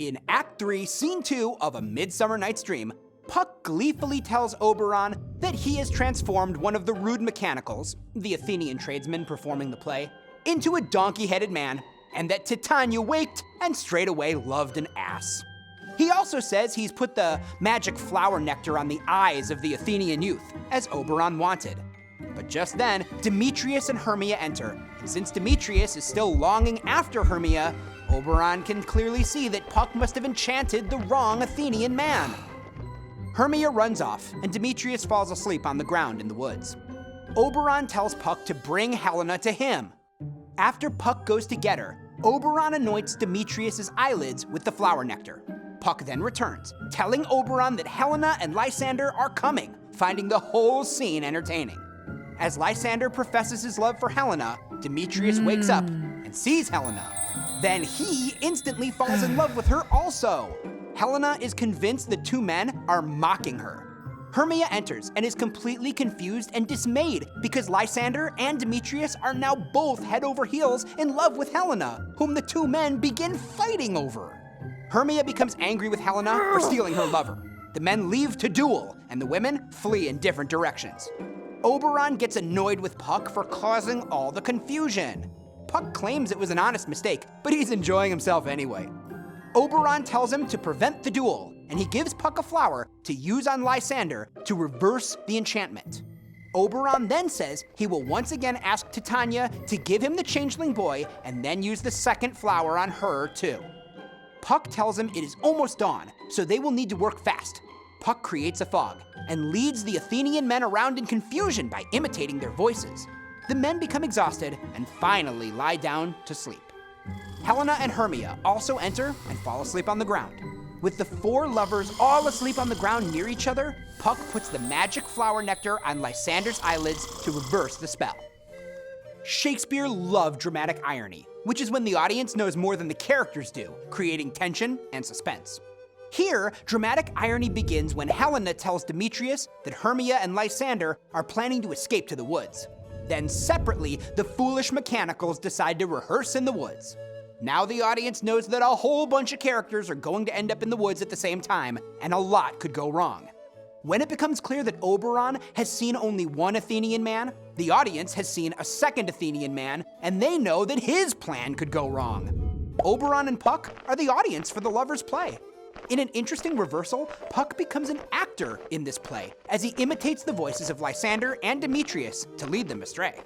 In Act 3, Scene 2 of A Midsummer Night's Dream, Puck gleefully tells Oberon that he has transformed one of the rude mechanicals, the Athenian tradesman performing the play, into a donkey-headed man, and that Titania waked and straightway loved an ass. He also says he's put the magic flower nectar on the eyes of the Athenian youth, as Oberon wanted. But just then, Demetrius and Hermia enter, and since Demetrius is still longing after Hermia, Oberon can clearly see that Puck must have enchanted the wrong Athenian man. Hermia runs off, and Demetrius falls asleep on the ground in the woods. Oberon tells Puck to bring Helena to him. After Puck goes to get her, Oberon anoints Demetrius's eyelids with the flower nectar. Puck then returns, telling Oberon that Helena and Lysander are coming, finding the whole scene entertaining. As Lysander professes his love for Helena, Demetrius wakes up and sees Helena. Then he instantly falls in love with her also. Helena is convinced the two men are mocking her. Hermia enters and is completely confused and dismayed because Lysander and Demetrius are now both head over heels in love with Helena, whom the two men begin fighting over. Hermia becomes angry with Helena for stealing her lover. The men leave to duel, and the women flee in different directions. Oberon gets annoyed with Puck for causing all the confusion. Puck claims it was an honest mistake, but he's enjoying himself anyway. Oberon tells him to prevent the duel, and he gives Puck a flower to use on Lysander to reverse the enchantment. Oberon then says he will once again ask Titania to give him the changeling boy and then use the second flower on her too. Puck tells him it is almost dawn, so they will need to work fast. Puck creates a fog and leads the Athenian men around in confusion by imitating their voices. The men become exhausted and finally lie down to sleep. Helena and Hermia also enter and fall asleep on the ground. With the four lovers all asleep on the ground near each other, Puck puts the magic flower nectar on Lysander's eyelids to reverse the spell. Shakespeare loved dramatic irony, which is when the audience knows more than the characters do, creating tension and suspense. Here, dramatic irony begins when Helena tells Demetrius that Hermia and Lysander are planning to escape to the woods. Then separately, the foolish mechanicals decide to rehearse in the woods. Now the audience knows that a whole bunch of characters are going to end up in the woods at the same time, and a lot could go wrong. When it becomes clear that Oberon has seen only one Athenian man, the audience has seen a second Athenian man, and they know that his plan could go wrong. Oberon and Puck are the audience for the lovers' play. In an interesting reversal, Puck becomes an actor in this play, as he imitates the voices of Lysander and Demetrius to lead them astray.